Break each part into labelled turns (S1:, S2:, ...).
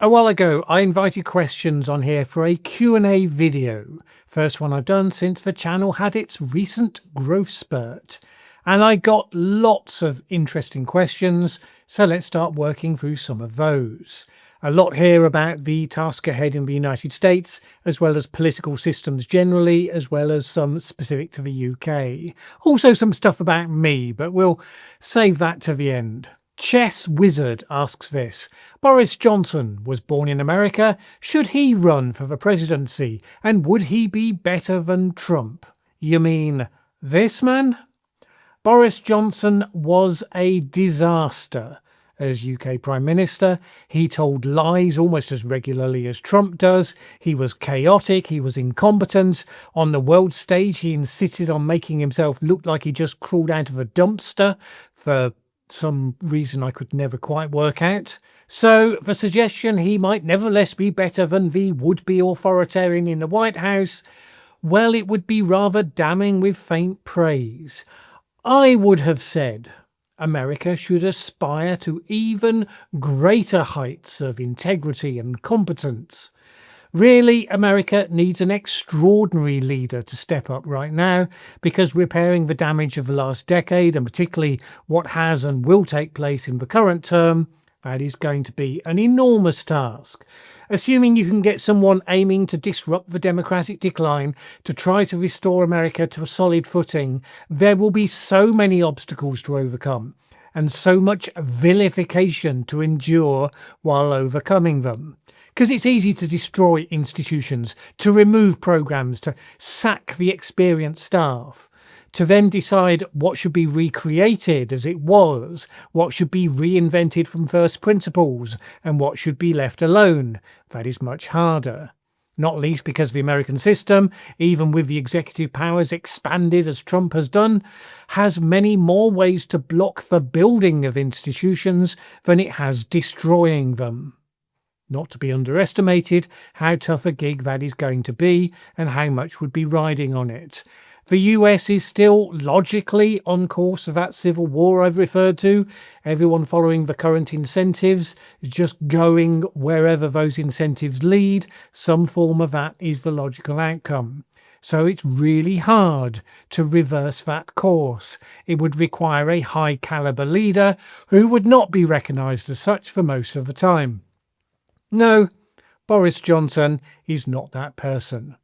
S1: A while ago, I invited questions on here for a Q&A video. First one I've done since the channel had its recent growth spurt. And I got lots of interesting questions, so let's start working through some of those. A lot here about the task ahead in the United States, as well as political systems generally, as well as some specific to the UK. Also some stuff about me, but we'll save that to the end. Chess Wizard asks this. Boris Johnson was born in America. Should he run for the presidency? And would he be better than Trump? You mean this man? Boris Johnson was a disaster. As UK Prime Minister, he told lies almost as regularly as Trump does. He was chaotic, he was incompetent. On the world stage, he insisted on making himself look like he just crawled out of a dumpster for some reason I could never quite work out. So the suggestion he might nevertheless be better than the would-be authoritarian in the White House, well, it would be rather damning with faint praise. I would have said America should aspire to even greater heights of integrity and competence. Really, America needs an extraordinary leader to step up right now, because repairing the damage of the last decade, and particularly what has and will take place in the current term, that is going to be an enormous task. Assuming you can get someone aiming to disrupt the democratic decline to try to restore America to a solid footing, there will be so many obstacles to overcome and so much vilification to endure while overcoming them. Because it's easy to destroy institutions, to remove programs, to sack the experienced staff, to then decide what should be recreated as it was, what should be reinvented from first principles, and what should be left alone. That is much harder. Not least because the American system, even with the executive powers expanded as Trump has done, has many more ways to block the building of institutions than it has destroying them. Not to be underestimated how tough a gig that is going to be and how much would be riding on it. The US is still logically on course for that civil war I've referred to. Everyone following the current incentives is just going wherever those incentives lead. Some form of that is the logical outcome. So it's really hard to reverse that course. It would require a high caliber leader who would not be recognised as such for most of the time. No, Boris Johnson is not that person.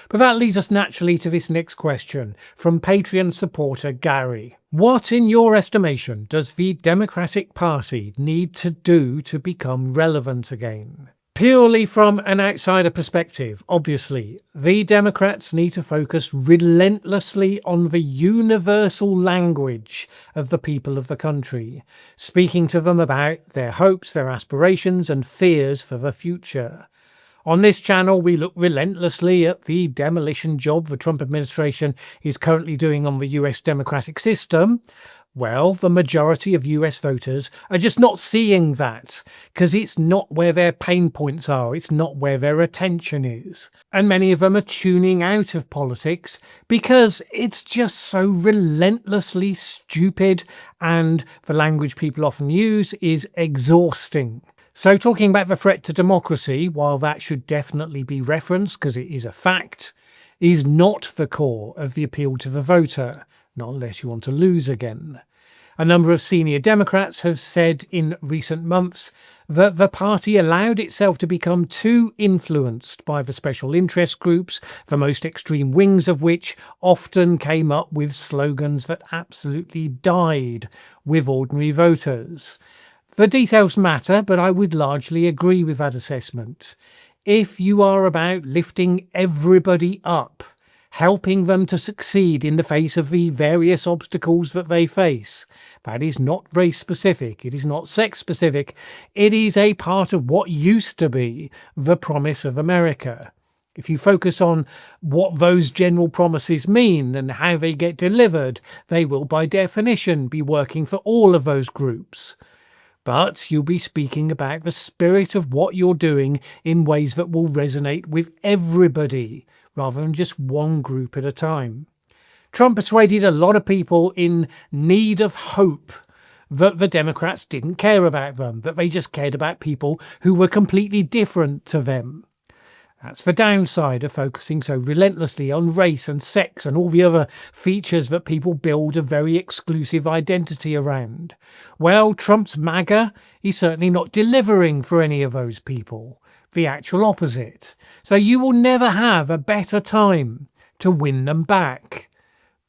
S1: But that leads us naturally to this next question from Patreon supporter Gary. What, in your estimation, does the Democratic Party need to do to become relevant again? Purely from an outsider perspective, obviously, the Democrats need to focus relentlessly on the universal language of the people of the country, speaking to them about their hopes, their aspirations and fears for the future. On this channel, we look relentlessly at the demolition job the Trump administration is currently doing on the US democratic system. Well, the majority of US voters are just not seeing that, because it's not where their pain points are, it's not where their attention is. And many of them are tuning out of politics because it's just so relentlessly stupid, and the language people often use is exhausting. So talking about the threat to democracy, while that should definitely be referenced because it is a fact, is not the core of the appeal to the voter, not unless you want to lose again. A number of senior Democrats have said in recent months that the party allowed itself to become too influenced by the special interest groups, the most extreme wings of which often came up with slogans that absolutely died with ordinary voters. The details matter, but I would largely agree with that assessment. If you are about lifting everybody up, helping them to succeed in the face of the various obstacles that they face, that is not race specific, it is not sex specific, it is a part of what used to be the promise of America. If you focus on what those general promises mean and how they get delivered, they will by definition be working for all of those groups. But you'll be speaking about the spirit of what you're doing in ways that will resonate with everybody, rather than just one group at a time. Trump persuaded a lot of people in need of hope that the Democrats didn't care about them, that they just cared about people who were completely different to them. That's the downside of focusing so relentlessly on race and sex and all the other features that people build a very exclusive identity around. Well, Trump's MAGA is certainly not delivering for any of those people. The actual opposite. So you will never have a better time to win them back.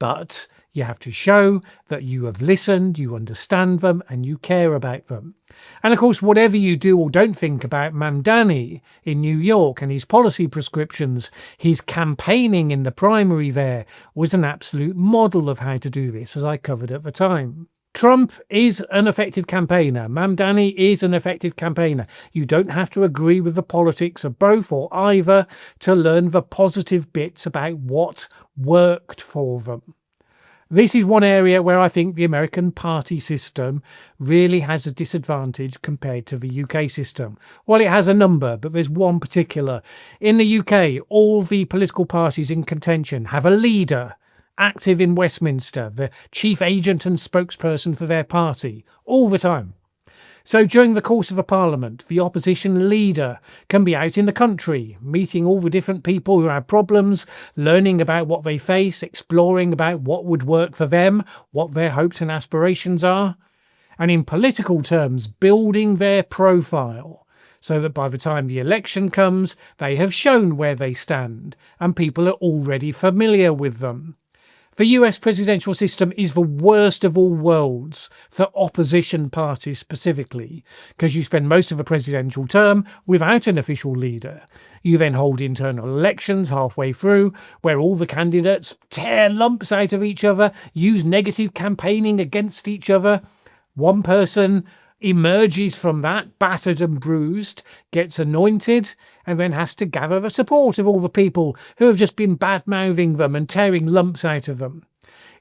S1: But you have to show that you have listened, you understand them, and you care about them. And of course, whatever you do or don't think about Mamdani in New York and his policy prescriptions, his campaigning in the primary there was an absolute model of how to do this, as I covered at the time. Trump is an effective campaigner. Mamdani is an effective campaigner. You don't have to agree with the politics of both or either to learn the positive bits about what worked for them. This is one area where I think the American party system really has a disadvantage compared to the UK system. Well, it has a number, but there's one particular. In the UK, all the political parties in contention have a leader active in Westminster, the chief agent and spokesperson for their party, all the time. So during the course of a parliament, the opposition leader can be out in the country, meeting all the different people who have problems, learning about what they face, exploring about what would work for them, what their hopes and aspirations are, and in political terms, building their profile so that by the time the election comes, they have shown where they stand and people are already familiar with them. The US presidential system is the worst of all worlds for opposition parties specifically, because you spend most of a presidential term without an official leader. You then hold internal elections halfway through, where all the candidates tear lumps out of each other, use negative campaigning against each other. One person emerges from that battered and bruised, gets anointed, and then has to gather the support of all the people who have just been bad-mouthing them and tearing lumps out of them.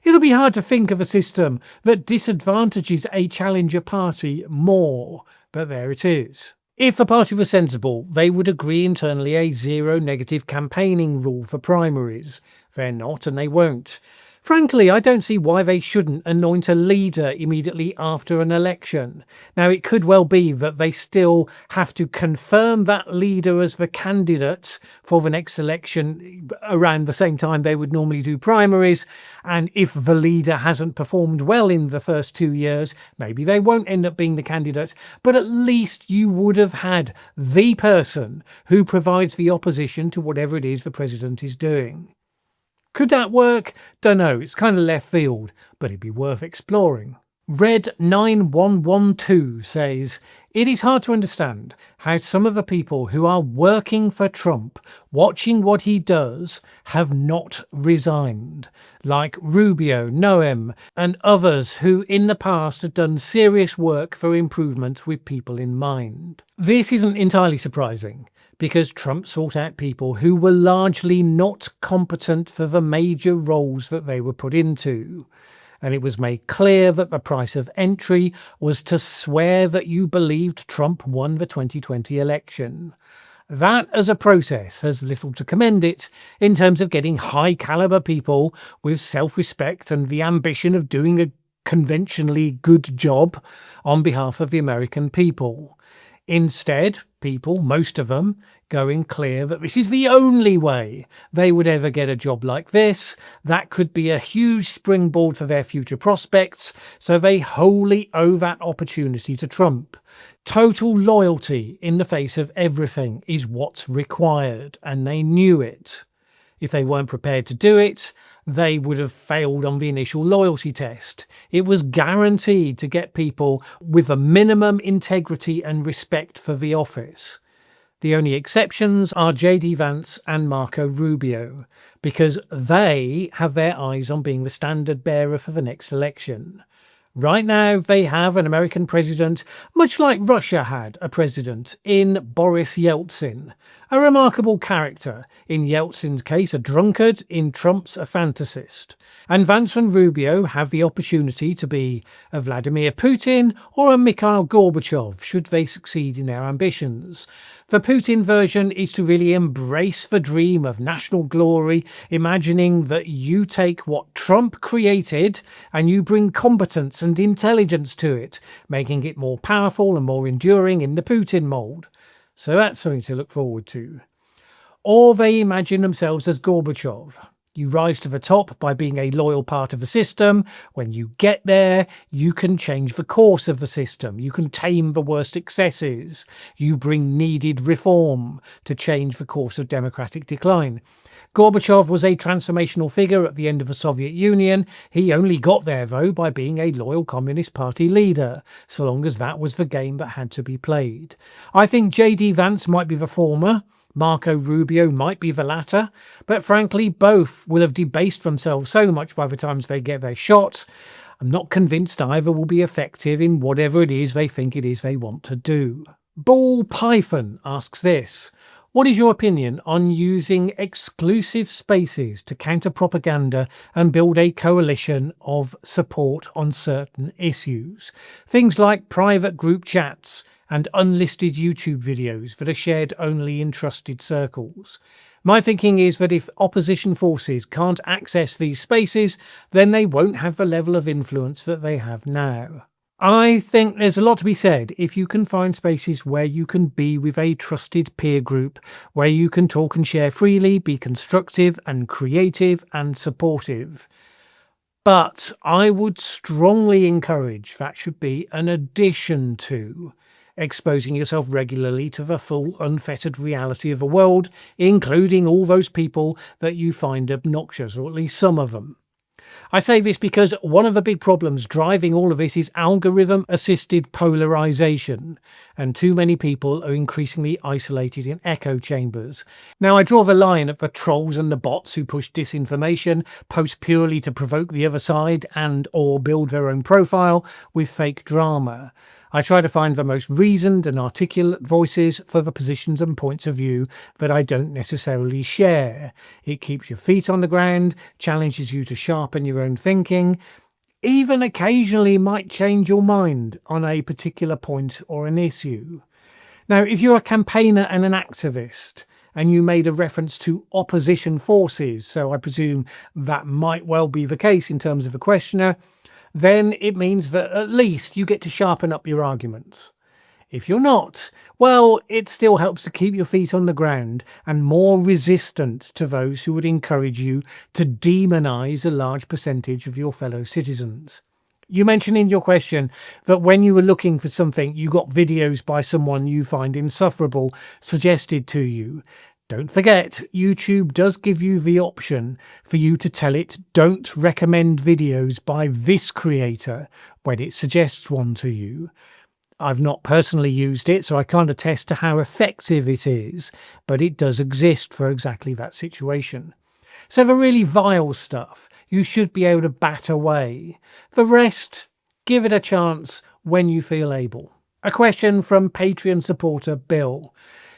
S1: It'll be hard to think of a system that disadvantages a challenger party more, but there it is. If the party was sensible, they would agree internally a zero negative campaigning rule for primaries. They're not, and they won't. Frankly, I don't see why they shouldn't anoint a leader immediately after an election. Now, it could well be that they still have to confirm that leader as the candidate for the next election around the same time they would normally do primaries. And if the leader hasn't performed well in the first 2 years, maybe they won't end up being the candidate. But at least you would have had the person who provides the opposition to whatever it is the president is doing. Could that work? Dunno, it's kind of left field, but it'd be worth exploring. Red9112 says, it is hard to understand how some of the people who are working for Trump, watching what he does, have not resigned, like Rubio, Noem, and others who in the past have done serious work for improvement with people in mind. This isn't entirely surprising, because Trump sought out people who were largely not competent for the major roles that they were put into. And it was made clear that the price of entry was to swear that you believed Trump won the 2020 election. That, as a process, has little to commend it in terms of getting high-caliber people with self-respect and the ambition of doing a conventionally good job on behalf of the American people. Instead, people, most of them, going clear that this is the only way they would ever get a job like this. That could be a huge springboard for their future prospects, so they wholly owe that opportunity to Trump. Total loyalty in the face of everything is what's required, and they knew it. If they weren't prepared to do it, they would have failed on the initial loyalty test. It was guaranteed to get people with a minimum integrity and respect for the office. The only exceptions are J.D. Vance and Marco Rubio, because they have their eyes on being the standard bearer for the next election. Right now, they have an American president, much like Russia had a president, in Boris Yeltsin. A remarkable character, in Yeltsin's case a drunkard, in Trump's a fantasist. And Vance and Rubio have the opportunity to be a Vladimir Putin or a Mikhail Gorbachev should they succeed in their ambitions. The Putin version is to really embrace the dream of national glory, imagining that you take what Trump created and you bring competence and intelligence to it, making it more powerful and more enduring in the Putin mould. So that's something to look forward to. Or they imagine themselves as Gorbachev. You rise to the top by being a loyal part of the system. When you get there, you can change the course of the system. You can tame the worst excesses. You bring needed reform to change the course of democratic decline. Gorbachev was a transformational figure at the end of the Soviet Union. He only got there, though, by being a loyal Communist Party leader, so long as that was the game that had to be played. I think J.D. Vance might be the former. Marco Rubio might be the latter. But frankly, both will have debased themselves so much by the time they get their shot. I'm not convinced either will be effective in whatever it is they think it is they want to do. Ball Python asks this. What is your opinion on using exclusive spaces to counter propaganda and build a coalition of support on certain issues? Things like private group chats and unlisted YouTube videos that are shared only in trusted circles. My thinking is that if opposition forces can't access these spaces, then they won't have the level of influence that they have now. I think there's a lot to be said if you can find spaces where you can be with a trusted peer group, where you can talk and share freely, be constructive and creative and supportive. But I would strongly encourage that should be an addition to exposing yourself regularly to the full unfettered reality of the world, including all those people that you find obnoxious, or at least some of them. I say this because one of the big problems driving all of this is algorithm-assisted polarization, and too many people are increasingly isolated in echo chambers. Now, I draw the line at the trolls and the bots who push disinformation, post purely to provoke the other side and or build their own profile with fake drama. I try to find the most reasoned and articulate voices for the positions and points of view that I don't necessarily share. It keeps your feet on the ground, challenges you to sharpen your own thinking, even occasionally might change your mind on a particular point or an issue. Now, if you're a campaigner and an activist, and you made a reference to opposition forces, so I presume that might well be the case in terms of a questioner, then it means that at least you get to sharpen up your arguments. If you're not, well, it still helps to keep your feet on the ground and more resistant to those who would encourage you to demonize a large percentage of your fellow citizens. You mentioned in your question that when you were looking for something, you got videos by someone you find insufferable suggested to you. Don't forget, YouTube does give you the option for you to tell it don't recommend videos by this creator when it suggests one to you. I've not personally used it, so I can't attest to how effective it is, but it does exist for exactly that situation. So the really vile stuff, you should be able to bat away. The rest, give it a chance when you feel able. A question from Patreon supporter Bill.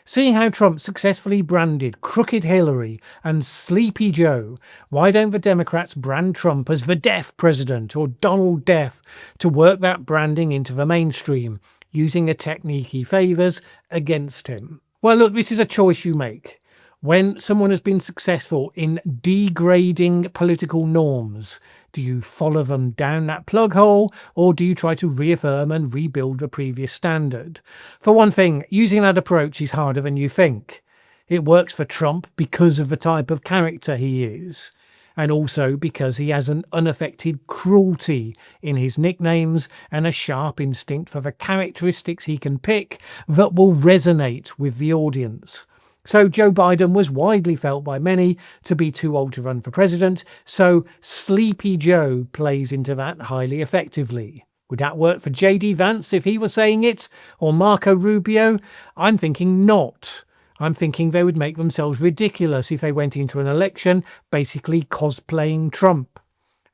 S1: Seeing how Trump successfully branded Crooked Hillary and Sleepy Joe, why don't the Democrats brand Trump as the Deaf President or Donald Deaf to work that branding into the mainstream, using a technique he favours against him? Well, look, this is a choice you make. When someone has been successful in degrading political norms, do you follow them down that plug hole, or do you try to reaffirm and rebuild the previous standard? For one thing, using that approach is harder than you think. It works for Trump because of the type of character he is, and also because he has an unaffected cruelty in his nicknames and a sharp instinct for the characteristics he can pick that will resonate with the audience. So Joe Biden was widely felt by many to be too old to run for president, so Sleepy Joe plays into that highly effectively. Would that work for J.D. Vance if he was saying it? Or Marco Rubio? I'm thinking not. I'm thinking they would make themselves ridiculous if they went into an election basically cosplaying Trump.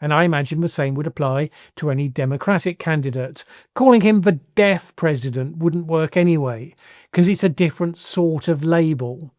S1: And I imagine the same would apply to any Democratic candidate. Calling him the Deaf President wouldn't work anyway, because it's a different sort of label.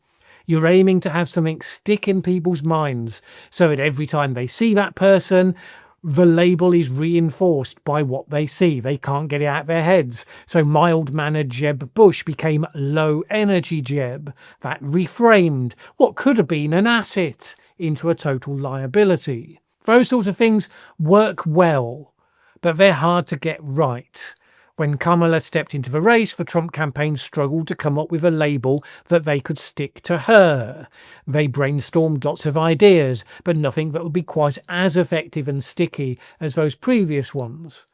S1: You're aiming to have something stick in people's minds so that every time they see that person, the label is reinforced by what they see. They can't get it out of their heads. So mild-mannered Jeb Bush became low-energy Jeb. That reframed what could have been an asset into a total liability. Those sorts of things work well, but they're hard to get right. When Kamala stepped into the race, the Trump campaign struggled to come up with a label that they could stick to her. They brainstormed lots of ideas, but nothing that would be quite as effective and sticky as those previous ones.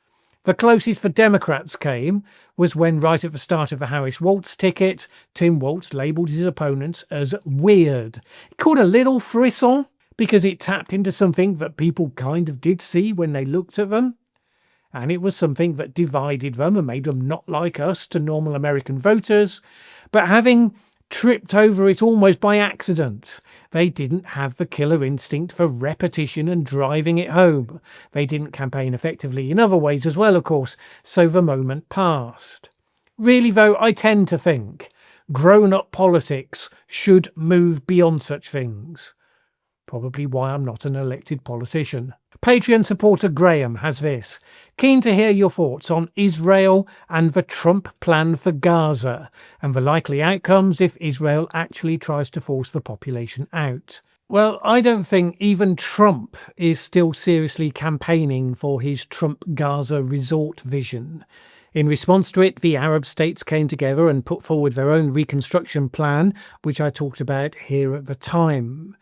S1: The closest the Democrats came was when, right at the start of the Harris-Walz ticket, Tim Walz labelled his opponents as weird. It caught a little frisson because it tapped into something that people kind of did see when they looked at them. And it was something that divided them and made them not like us to normal American voters. But having tripped over it almost by accident, they didn't have the killer instinct for repetition and driving it home. They didn't campaign effectively in other ways as well, of course, so the moment passed. Really, though, I tend to think grown-up politics should move beyond such things. Probably why I'm not an elected politician. Patreon supporter Graham has this. Keen to hear your thoughts on Israel and the Trump plan for Gaza and the likely outcomes if Israel actually tries to force the population out. Well, I don't think even Trump is still seriously campaigning for his Trump Gaza resort vision. In response to it, the Arab states came together and put forward their own reconstruction plan, which I talked about here at the time.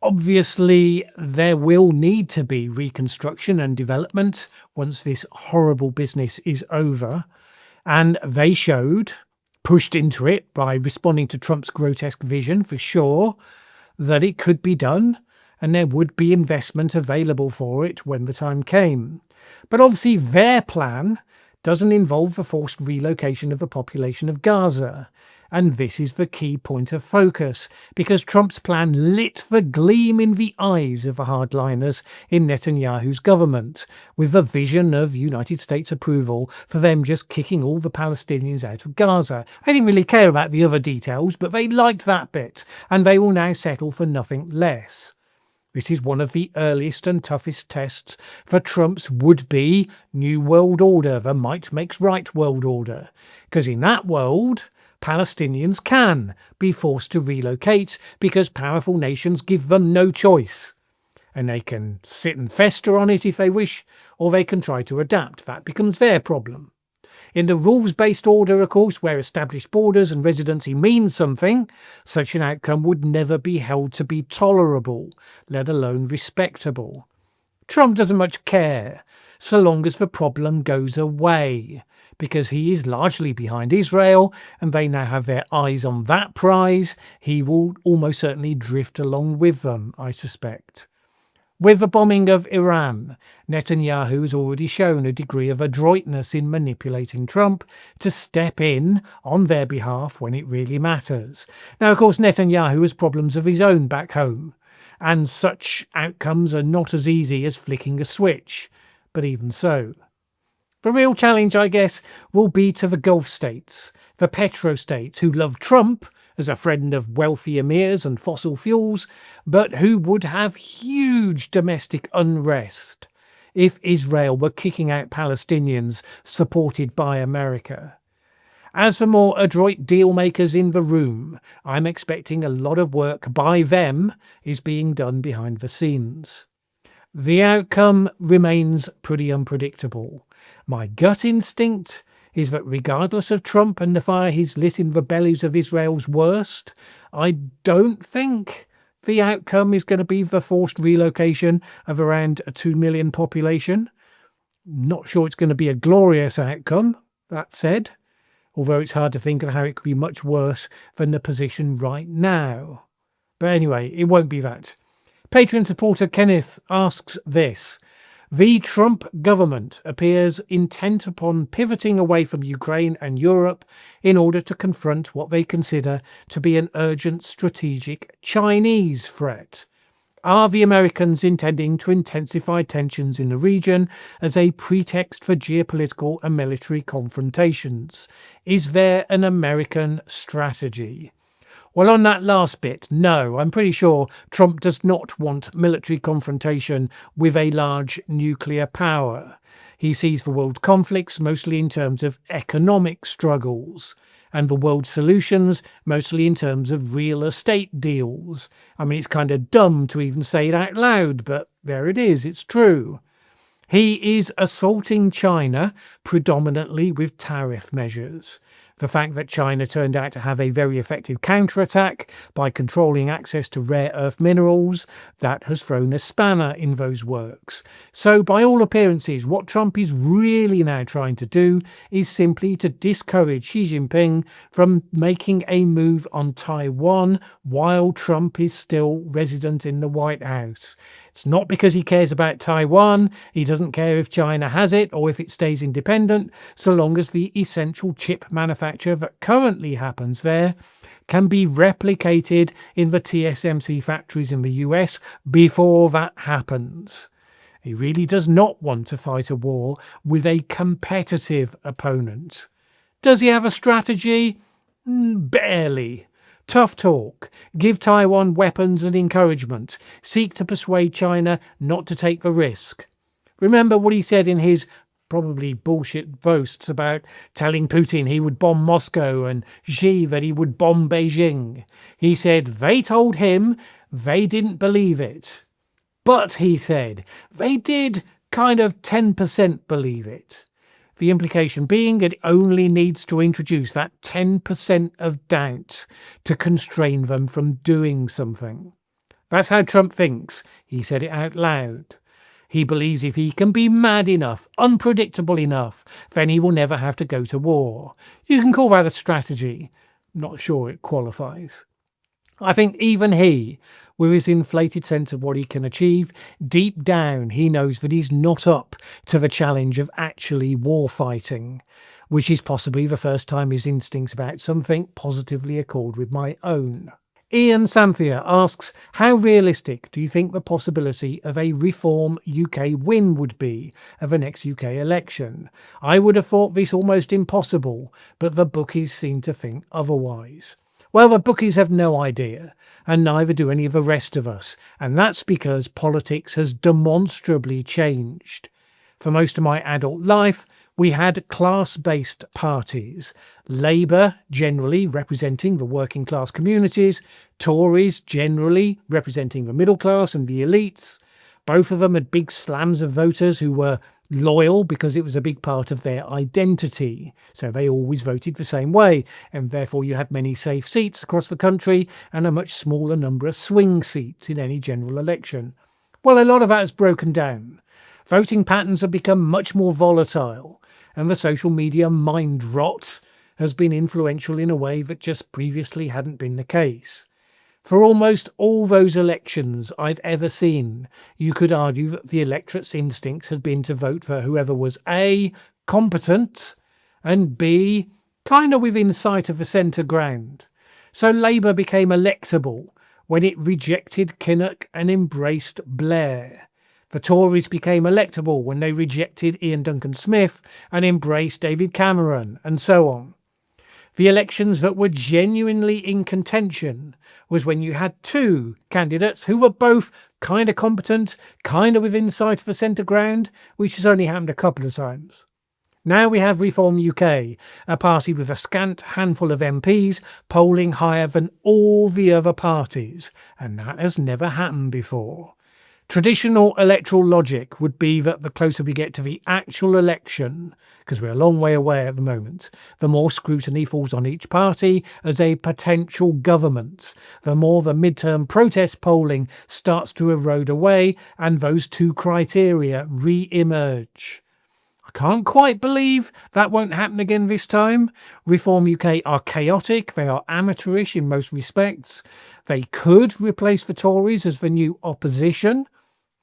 S1: Obviously, there will need to be reconstruction and development once this horrible business is over. And they showed, pushed into it by responding to Trump's grotesque vision for sure, that it could be done and there would be investment available for it when the time came. But obviously their plan doesn't involve the forced relocation of the population of Gaza. And this is the key point of focus, because Trump's plan lit the gleam in the eyes of the hardliners in Netanyahu's government, with the vision of United States approval for them just kicking all the Palestinians out of Gaza. They didn't really care about the other details, but they liked that bit, and they will now settle for nothing less. This is one of the earliest and toughest tests for Trump's would-be New World Order, the might makes right world order, because in that world, Palestinians can be forced to relocate because powerful nations give them no choice. And they can sit and fester on it if they wish, or they can try to adapt. That becomes their problem. In the rules-based order, of course, where established borders and residency means something, such an outcome would never be held to be tolerable, let alone respectable. Trump doesn't much care, so long as the problem goes away, because he is largely behind Israel and they now have their eyes on that prize. He will almost certainly drift along with them, I suspect. With the bombing of Iran, Netanyahu has already shown a degree of adroitness in manipulating Trump to step in on their behalf when it really matters. Now, of course, Netanyahu has problems of his own back home, and such outcomes are not as easy as flicking a switch, but even so. The real challenge, I guess, will be to the Gulf states, the petro-states who love Trump as a friend of wealthy emirs and fossil fuels, but who would have huge domestic unrest if Israel were kicking out Palestinians supported by America. As for more adroit deal-makers in the room, I'm expecting a lot of work by them is being done behind the scenes. The outcome remains pretty unpredictable. My gut instinct is that regardless of Trump and the fire he's lit in the bellies of Israel's worst, I don't think the outcome is going to be the forced relocation of around a 2 million population. Not sure it's going to be a glorious outcome, that said, although it's hard to think of how it could be much worse than the position right now. But anyway, it won't be that. Patreon supporter Kenneth asks this. The Trump government appears intent upon pivoting away from Ukraine and Europe in order to confront what they consider to be an urgent strategic Chinese threat. Are the Americans intending to intensify tensions in the region as a pretext for geopolitical and military confrontations? Is there an American strategy? Well, on that last bit, no, I'm pretty sure Trump does not want military confrontation with a large nuclear power. He sees the world conflicts mostly in terms of economic struggles, and the world solutions mostly in terms of real estate deals. I mean, it's kind of dumb to even say it out loud, but there it is, it's true. He is assaulting China predominantly with tariff measures. The fact that China turned out to have a very effective counterattack by controlling access to rare earth minerals, that has thrown a spanner in those works. So by all appearances, what Trump is really now trying to do is simply to discourage Xi Jinping from making a move on Taiwan while Trump is still resident in the White House. It's not because he cares about Taiwan. He doesn't care if China has it or if it stays independent, so long as the essential chip manufacture that currently happens there can be replicated in the TSMC factories in the US before that happens. He really does not want to fight a war with a competitive opponent. Does he have a strategy? Barely. Tough talk, give Taiwan weapons and encouragement, seek to persuade China not to take the risk. Remember what he said in his probably bullshit boasts about telling Putin he would bomb Moscow and Xi that he would bomb Beijing. He said they told him, they didn't believe it. But, he said, they did kind of 10% believe it. The implication being it only needs to introduce that 10% of doubt to constrain them from doing something. That's how Trump thinks. He said it out loud. He believes if he can be mad enough, unpredictable enough, then he will never have to go to war. You can call that a strategy. Not sure it qualifies. I think even he, with his inflated sense of what he can achieve, deep down he knows that he's not up to the challenge of actually war fighting, which is possibly the first time his instincts about something positively accord with my own. Ian Samphia asks, how realistic do you think the possibility of a Reform UK win would be of the next UK election? I would have thought this almost impossible, but the bookies seem to think otherwise. Well, the bookies have no idea, and neither do any of the rest of us, and that's because politics has demonstrably changed. For most of my adult life, we had class-based parties. Labour, generally representing the working class communities, Tories, generally representing the middle class and the elites. Both of them had big slams of voters who were loyal because it was a big part of their identity. So they always voted the same way, and therefore you had many safe seats across the country and a much smaller number of swing seats in any general election. Well, a lot of that has broken down. Voting patterns have become much more volatile, and the social media mind rot has been influential in a way that just previously hadn't been the case. For almost all those elections I've ever seen, you could argue that the electorate's instincts had been to vote for whoever was A, competent, and B, kind of within sight of the centre ground. So Labour became electable when it rejected Kinnock and embraced Blair. The Tories became electable when they rejected Ian Duncan Smith and embraced David Cameron, and so on. The elections that were genuinely in contention was when you had two candidates who were both kind of competent, kind of within sight of the centre ground, which has only happened a couple of times. Now we have Reform UK, a party with a scant handful of MPs polling higher than all the other parties, and that has never happened before. Traditional electoral logic would be that the closer we get to the actual election, because we're a long way away at the moment, the more scrutiny falls on each party as a potential government, the more the midterm protest polling starts to erode away and those two criteria re-emerge. I can't quite believe that won't happen again this time. Reform UK are chaotic, they are amateurish in most respects. They could replace the Tories as the new opposition,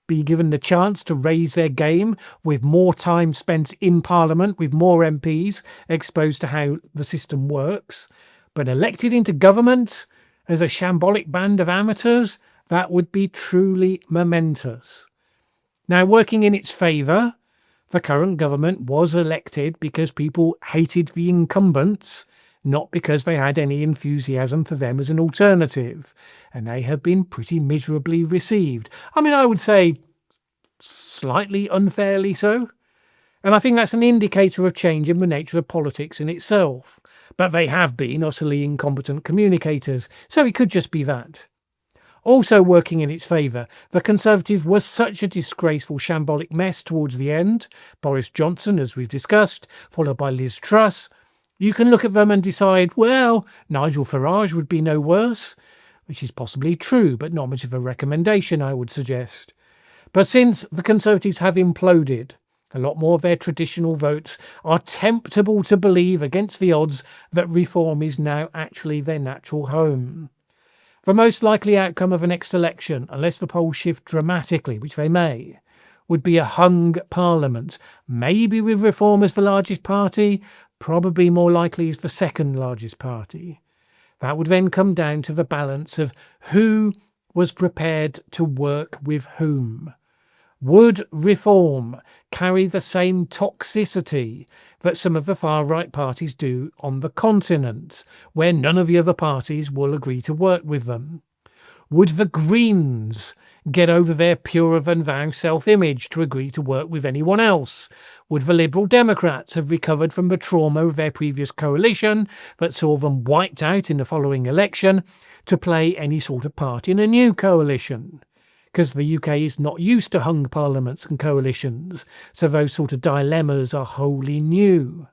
S1: be given the chance to raise their game with more time spent in Parliament, with more MPs exposed to how the system works. But elected into government as a shambolic band of amateurs, that would be truly momentous. Now, working in its favour, the current government was elected because people hated the incumbents, not because they had any enthusiasm for them as an alternative, and they have been pretty miserably received. I mean, I would say slightly unfairly so. And I think that's an indicator of change in the nature of politics in itself. But they have been utterly incompetent communicators, so it could just be that. Also working in its favour, the Conservatives were such a disgraceful shambolic mess towards the end. Boris Johnson, as we've discussed, followed by Liz Truss. You can look at them and decide, well, Nigel Farage would be no worse, which is possibly true, but not much of a recommendation, I would suggest. But since the Conservatives have imploded, a lot more of their traditional votes are temptable to believe against the odds that reform is now actually their natural home. The most likely outcome of a next election, unless the polls shift dramatically, which they may, would be a hung parliament, maybe with Reform as the largest party, probably more likely as the second largest party. That would then come down to the balance of who was prepared to work with whom. Would reform carry the same toxicity that some of the far-right parties do on the continent, where none of the other parties will agree to work with them? Would the Greens get over their purer-than-thou self-image to agree to work with anyone else? Would the Liberal Democrats have recovered from the trauma of their previous coalition that saw them wiped out in the following election to play any sort of part in a new coalition? Because the UK is not used to hung parliaments and coalitions, so those sort of dilemmas are wholly new.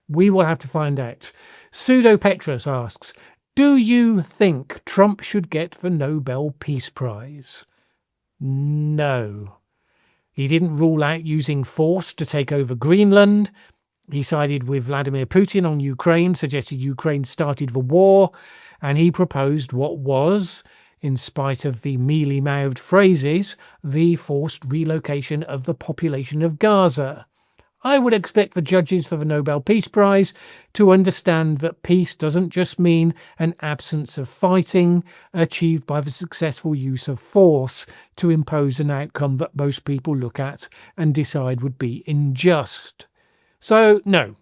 S1: We will have to find out. Pseudo Petrus asks, do you think Trump should get the Nobel Peace Prize? No. He didn't rule out using force to take over Greenland. He sided with Vladimir Putin on Ukraine, suggested Ukraine started the war, and he proposed what was, in spite of the mealy-mouthed phrases, the forced relocation of the population of Gaza. I would expect the judges for the Nobel Peace Prize to understand that peace doesn't just mean an absence of fighting achieved by the successful use of force to impose an outcome that most people look at and decide would be unjust. So, no.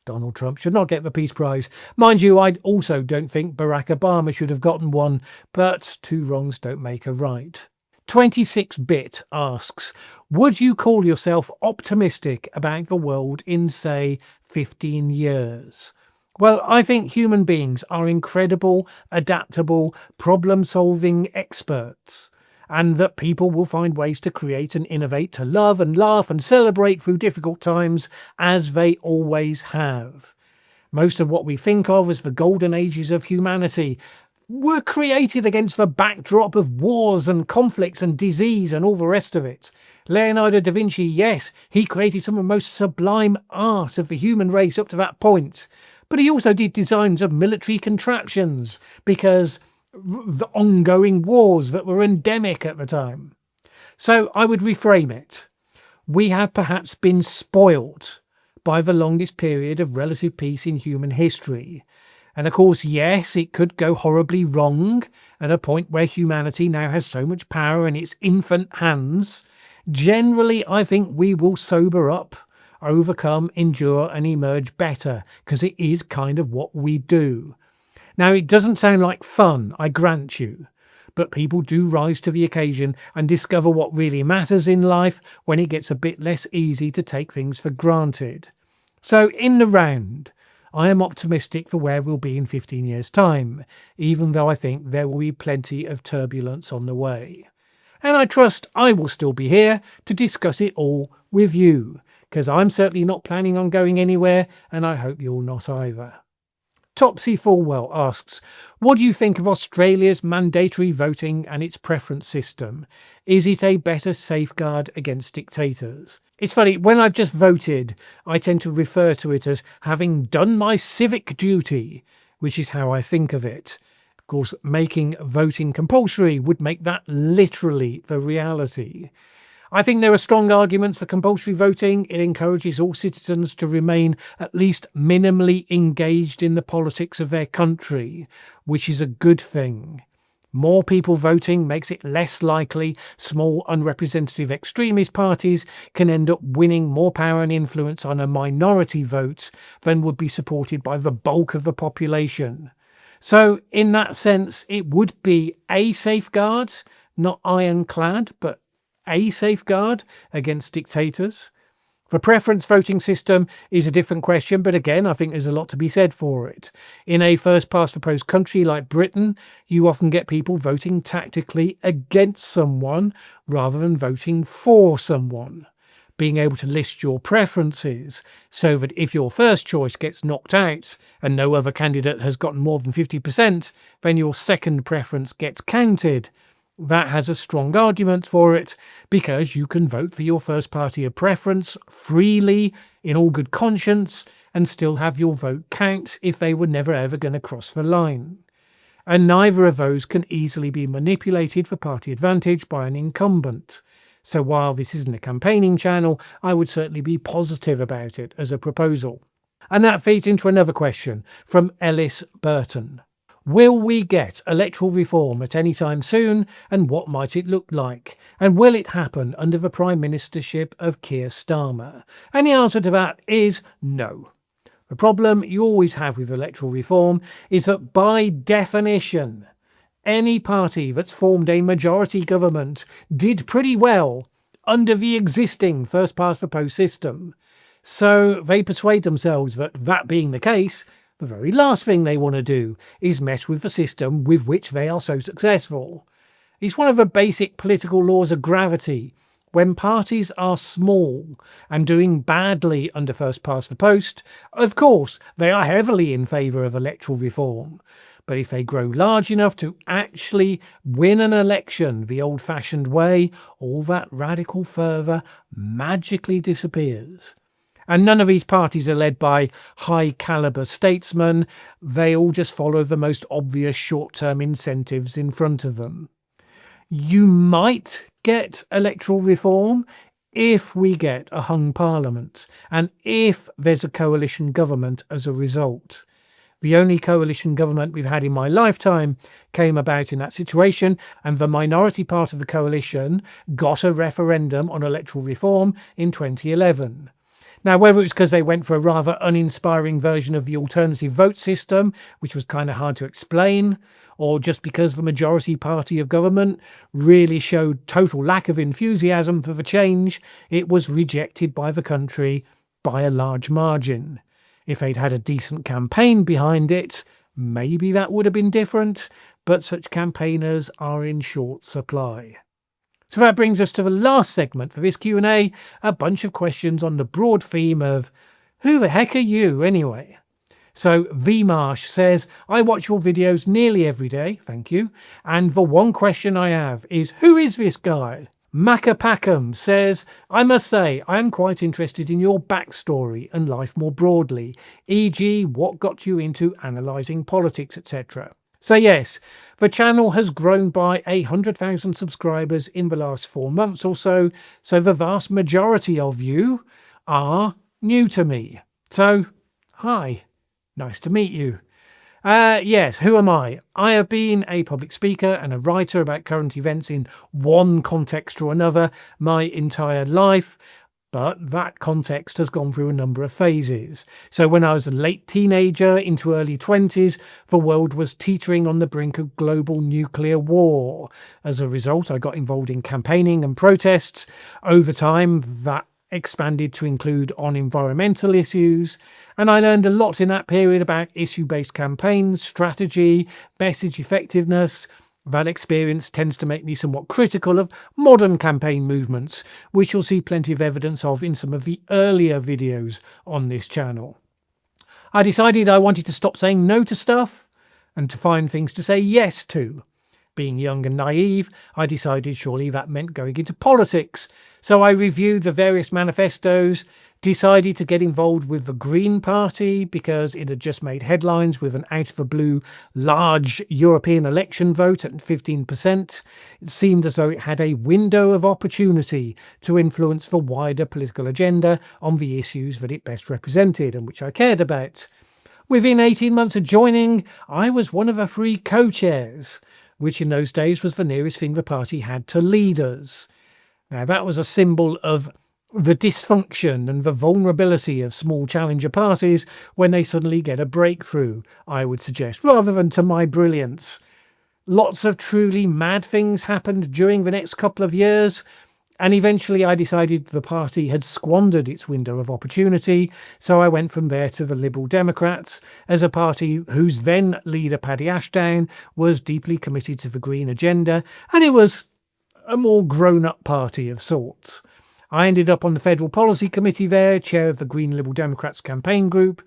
S1: Donald Trump should not get the Peace Prize. Mind you, I also don't think Barack Obama should have gotten one, but two wrongs don't make a right. 26-bit asks, would you call yourself optimistic about the world in, say, 15 years? Well, I think human beings are incredible, adaptable, problem-solving experts, and that people will find ways to create and innovate, to love and laugh and celebrate through difficult times, as they always have. Most of what we think of as the golden ages of humanity were created against the backdrop of wars and conflicts and disease and all the rest of it. Leonardo da Vinci, yes, he created some of the most sublime art of the human race up to that point, but he also did designs of military contraptions because the ongoing wars that were endemic at the time. So I would reframe it. We have perhaps been spoilt by the longest period of relative peace in human history. And of course, yes, it could go horribly wrong at a point where humanity now has so much power in its infant hands. Generally, I think we will sober up, overcome, endure and emerge better, because it is kind of what we do. Now, it doesn't sound like fun, I grant you, but people do rise to the occasion and discover what really matters in life when it gets a bit less easy to take things for granted. So, in the round, I am optimistic for where we'll be in 15 years' time, even though I think there will be plenty of turbulence on the way. And I trust I will still be here to discuss it all with you, because I'm certainly not planning on going anywhere, and I hope you're not either. Topsy Falwell asks, what do you think of Australia's mandatory voting and its preference system? Is it a better safeguard against dictators? It's funny, when I've just voted, I tend to refer to it as having done my civic duty, which is how I think of it. Of course, making voting compulsory would make that literally the reality. I think there are strong arguments for compulsory voting. It encourages all citizens to remain at least minimally engaged in the politics of their country, which is a good thing. More people voting makes it less likely small unrepresentative extremist parties can end up winning more power and influence on a minority vote than would be supported by the bulk of the population. So in that sense, it would be a safeguard, not ironclad, but a safeguard against dictators. The preference voting system is a different question, but again, I think there's a lot to be said for it. In a first-past-the-post country like Britain, you often get people voting tactically against someone rather than voting for someone. Being able to list your preferences so that if your first choice gets knocked out and no other candidate has gotten more than 50%, then your second preference gets counted. That has a strong argument for it because you can vote for your first party of preference freely in all good conscience and still have your vote count if they were never ever going to cross the line. And neither of those can easily be manipulated for party advantage by an incumbent. So while this isn't a campaigning channel, I would certainly be positive about it as a proposal. And that feeds into another question from Ellis Burton. Will we get electoral reform at any time soon, and what might it look like? And will it happen under the Prime Ministership of Keir Starmer? And the answer to that is no. The problem you always have with electoral reform is that by definition, any party that's formed a majority government did pretty well under the existing first-past-the-post system. So they persuade themselves that being the case, the very last thing they want to do is mess with the system with which they are so successful. It's one of the basic political laws of gravity. When parties are small and doing badly under first-past-the-post, of course they are heavily in favour of electoral reform. But if they grow large enough to actually win an election the old-fashioned way, all that radical fervour magically disappears. And none of these parties are led by high-caliber statesmen. They all just follow the most obvious short-term incentives in front of them. You might get electoral reform if we get a hung parliament and if there's a coalition government as a result. The only coalition government we've had in my lifetime came about in that situation, and the minority part of the coalition got a referendum on electoral reform in 2011. Now, whether it's because they went for a rather uninspiring version of the alternative vote system, which was kind of hard to explain, or just because the majority party of government really showed total lack of enthusiasm for the change, it was rejected by the country by a large margin. If they'd had a decent campaign behind it, maybe that would have been different, but such campaigners are in short supply. So that brings us to the last segment for this Q&A, a bunch of questions on the broad theme of, who the heck are you anyway? So V Marsh says, I watch your videos nearly every day, thank you, and the one question I have is, who is this guy? Macapacum says, I must say, I am quite interested in your backstory and life more broadly, e.g. what got you into analysing politics, etc. So yes, the channel has grown by 100,000 subscribers in the last 4 months or so, so the vast majority of you are new to me. So, hi, nice to meet you. Yes, who am I? I have been a public speaker and a writer about current events in one context or another my entire life, but that context has gone through a number of phases. So when I was a late teenager into early 20s, the world was teetering on the brink of global nuclear war. As a result, I got involved in campaigning and protests. Over time, that expanded to include on environmental issues, and I learned a lot in that period about issue-based campaigns, strategy, message effectiveness. That experience tends to make me somewhat critical of modern campaign movements, which you'll see plenty of evidence of in some of the earlier videos on this channel. I decided I wanted to stop saying no to stuff and to find things to say yes to. Being young and naive, I decided surely that meant going into politics. So I reviewed the various manifestos, decided to get involved with the Green Party because it had just made headlines with an out-of-the-blue large European election vote at 15%. It seemed as though it had a window of opportunity to influence the wider political agenda on the issues that it best represented and which I cared about. Within 18 months of joining, I was one of the 3 co-chairs. which in those days was the nearest thing the party had to leaders. Now, that was a symbol of the dysfunction and the vulnerability of small challenger parties when they suddenly get a breakthrough, I would suggest, rather than to my brilliance. Lots of truly mad things happened during the next couple of years, and eventually I decided the party had squandered its window of opportunity, so I went from there to the Liberal Democrats as a party whose then leader, Paddy Ashdown, was deeply committed to the Green agenda, and it was a more grown-up party of sorts. I ended up on the Federal Policy Committee there, chair of the Green Liberal Democrats campaign group,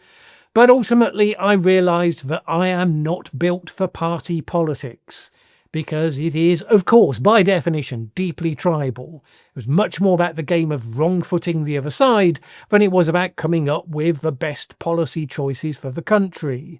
S1: but ultimately I realised that I am not built for party politics, because it is, of course, by definition, deeply tribal. It was much more about the game of wrong-footing the other side than it was about coming up with the best policy choices for the country.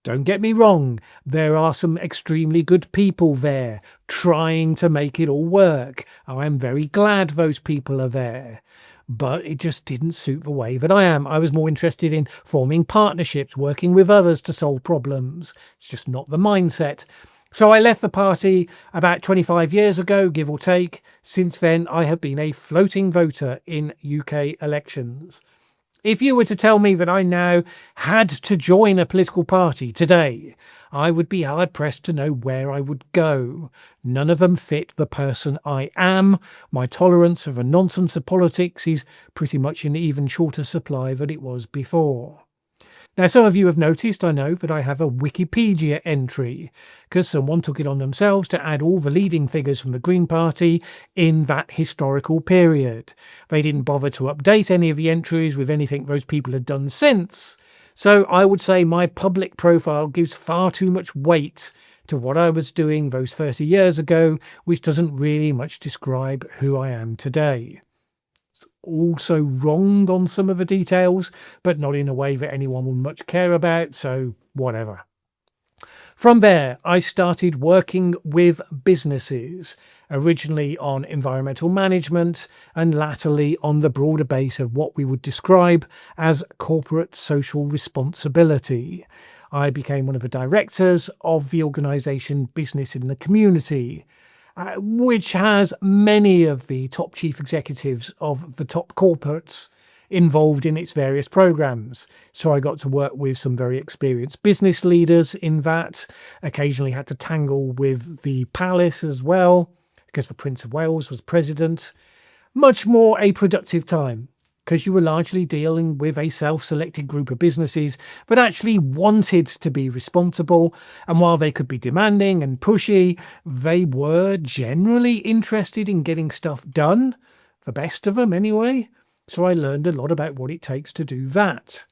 S1: Don't get me wrong, there are some extremely good people there trying to make it all work. I am very glad those people are there. But it just didn't suit the way that I am. I was more interested in forming partnerships, working with others to solve problems. It's just not the mindset. So I left the party about 25 years ago, give or take. Since then, I have been a floating voter in UK elections. If you were to tell me that I now had to join a political party today, I would be hard-pressed to know where I would go. None of them fit the person I am. My tolerance of the nonsense of politics is pretty much in even shorter supply than it was before. Now, some of you have noticed, I know, that I have a Wikipedia entry, because someone took it on themselves to add all the leading figures from the Green Party in that historical period. They didn't bother to update any of the entries with anything those people had done since. So I would say my public profile gives far too much weight to what I was doing those 30 years ago, which doesn't really much describe who I am today. Also wrong on some of the details, but not in a way that anyone will much care about, so whatever. From there, I started working with businesses, originally on environmental management and latterly on the broader base of what we would describe as corporate social responsibility. I became one of the directors of the organisation Business in the Community, which has many of the top chief executives of the top corporates involved in its various programs. So I got to work with some very experienced business leaders in that, occasionally had to tangle with the palace as well, because the Prince of Wales was president. Much more a productive time, because you were largely dealing with a self-selected group of businesses that actually wanted to be responsible, and while they could be demanding and pushy, they were generally interested in getting stuff done, the best of them anyway, so I learned a lot about what it takes to do that.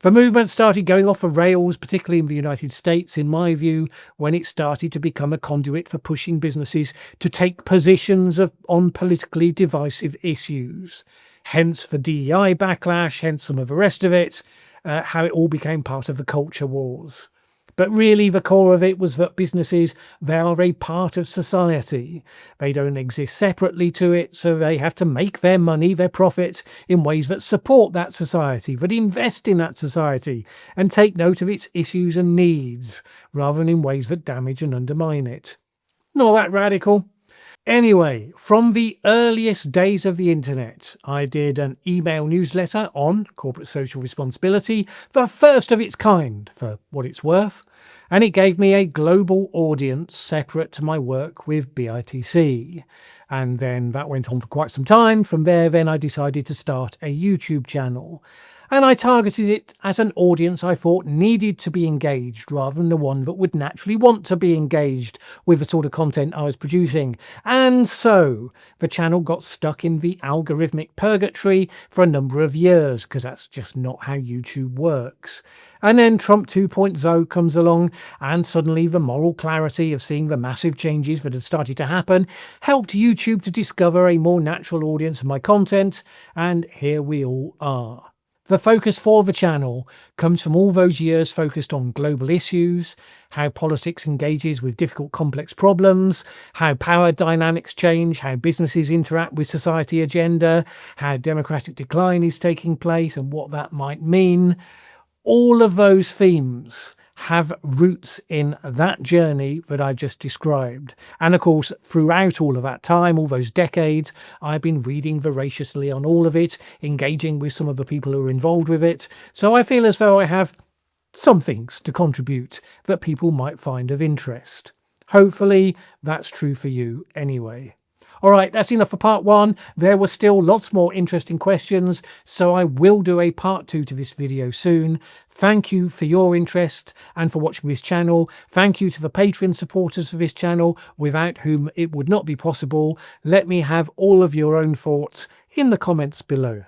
S1: The movement started going off the rails, particularly in the United States, in my view, when it started to become a conduit for pushing businesses to take positions on politically divisive issues. Hence the DEI backlash, hence some of the rest of it, how it all became part of the culture wars. But really the core of it was that businesses, they are a part of society. They don't exist separately to it, so they have to make their money, their profits, in ways that support that society, that invest in that society, and take note of its issues and needs, rather than in ways that damage and undermine it. Not that radical. Anyway, from the earliest days of the internet, I did an email newsletter on corporate social responsibility, the first of its kind, for what it's worth, and it gave me a global audience separate to my work with BITC. And then that went on for quite some time. From there, then I decided to start a YouTube channel. And I targeted it as an audience I thought needed to be engaged rather than the one that would naturally want to be engaged with the sort of content I was producing. And so the channel got stuck in the algorithmic purgatory for a number of years, because that's just not how YouTube works. And then Trump 2.0 comes along, and suddenly the moral clarity of seeing the massive changes that had started to happen helped YouTube to discover a more natural audience of my content, and here we all are. The focus for the channel comes from all those years focused on global issues, how politics engages with difficult complex problems, how power dynamics change, how businesses interact with society agenda, how democratic decline is taking place and what that might mean. All of those themes have roots in that journey that I just described. And of course, throughout all of that time, all those decades, I've been reading voraciously on all of it, engaging with some of the people who are involved with it. So I feel as though I have some things to contribute that people might find of interest. Hopefully that's true for you anyway. All right, that's enough for part one. There were still lots more interesting questions, so I will do a part two to this video soon. Thank you for your interest and for watching this channel. Thank you to the Patreon supporters of this channel, without whom it would not be possible. Let me have all of your own thoughts in the comments below.